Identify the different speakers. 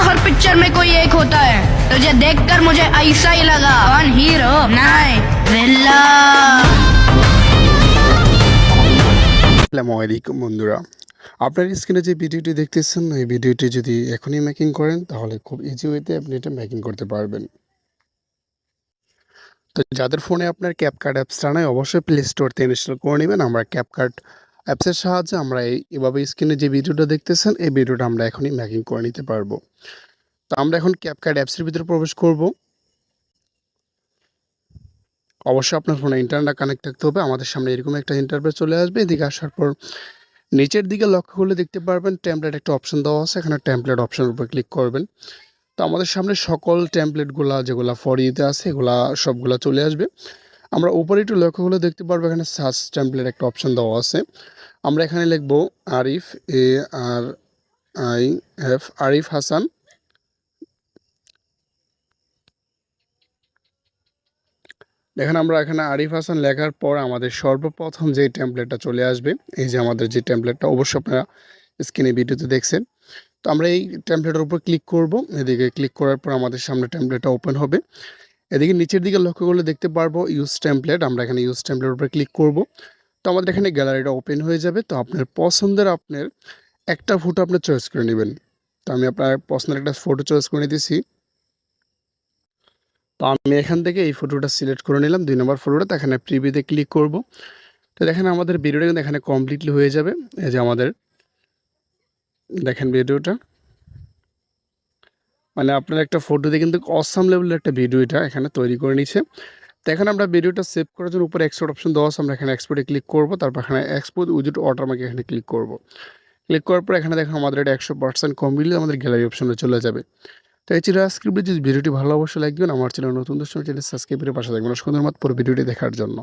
Speaker 1: हर picture में कोई एक होता है, तुझे देखकर मुझे ऐसा ही लगा कौन हीरो नहीं विल्ला।
Speaker 2: আসসালামু আলাইকুম বন্ধুরা, আপনার স্ক্রিনে যে ভিডিওটি দেখতেছেন এই ভিডিওটি যদি এখনই মেকিং করেন তাহলে খুব ইজি ওয়েতে আপনি এটা মেকিং করতে পারবেন। তো যাদের ফোনে আপনার ক্যাপকাট অ্যাপসটা নাই অবশ্যই প্লে স্টোর থেকে ইনস্টল করে নেবেন। আমরা ক্যাপকাট অ্যাপসের সাহায্যে আমরা এভাবে স্ক্রিনে যে ভিডিওটা দেখতেছেন এই ভিডিওটা আমরা এখনই মেকিং করে নিতে পারবো। তো আমরা এখন ক্যাপকাট অ্যাপসের ভিতরে প্রবেশ করব। অবশ্যই আপনার ফোনে ইন্টারনেট কানেক্ট থাকতে হবে। আমাদের সামনে এরকম একটা ইন্টারফেস চলে আসবে। এদিকে আসার পর নিচের দিকে লক্ষ্য করলে দেখতে পারবেন টেমপ্লেট একটা অপশন দেওয়া আছে, এখানে টেমপ্লেট অপশনের উপর ক্লিক করবেন। তো আমাদের সামনে সকল টেমপ্লেটগুলা যেগুলো ফর ইউতে আছে এগুলা সবগুলা চলে আসবে। আমরা উপরে একটু লক্ষ্য করলে দেখতে পারবো এখানে সার্চ টেমপ্লেট একটা অপশন দেওয়া আছে। আমরা এখানে লিখব আরিফ, ARIF, আরিফ হাসান। দেখেন আমরা এখানে আরিফ হাসান লেখার পর আমাদের সর্বপ্রথম যে টেমপ্লেটটা চলে আসবে, এই যে আমাদের যে টেমপ্লেটটা অবশ্যই আপনারা স্ক্রিনে ভিডিওতে দেখছেন। তো আমরা এই টেমপ্লেটের উপর ক্লিক করব। এদিকে ক্লিক করার পর আমাদের সামনে টেমপ্লেটটা ওপেন হবে। এদিকে নিচের দিকে লক্ষ্য করলে দেখতে পারবো ইউজ টেমপ্লেট। আমরা এখানে ইউজ টেমপ্লেটের উপর ক্লিক করব। তো আমাদের এখানে গ্যালারিটা ওপেন হয়ে যাবে। তো আপনার পছন্দের একটা ফটো আপনি চয়েস করে নেবেন। তো আমি আপনার পছন্দের একটা ফটো চয়েস করে নিতেছি। তো আমি এখান থেকে এই ফটোটা সিলেক্ট করে নিলাম, 2 নম্বর ফটোটা। তো এখানে প্রিভিউতে ক্লিক করব। তো দেখেন আমাদের ভিডিওটা কিন্তু এখানে কমপ্লিটলি হয়ে যাবে। এই যে আমাদের দেখেন ভিডিওটা, মানে আপনার একটা ফটো দিয়ে কিন্তু অসাম লেভেলের একটা ভিডিও এটা এখানে তৈরি করে নিচ্ছে। তো এখানে আমরা ভিডিওটা সেভ করার জন্য উপরে এক্সপোর্ট অপশন দেওয়া আছে, আমরা এখানে এক্সপোর্টে ক্লিক করব। তারপর এখানে এক্সপোর্ট উইথ ওয়াটারমার্ক এখানে ক্লিক করব। ক্লিক করার পর এখানে দেখেন আমাদের এটা 100% কমপ্লিট, আমাদের গ্যালারি অপশনে চলে যাবে। তো এই ছিল আজকের ভিডিও। যদি ভিডিওটি ভালো অবশ্যই লাইক দিবেন। আমার চ্যানেল নতুন দর্শক চ্যানেল সাবস্ক্রাইব করে পাশে থাকবেন। সুন্দর মত পুরো ভিডিওটি দেখার জন্য।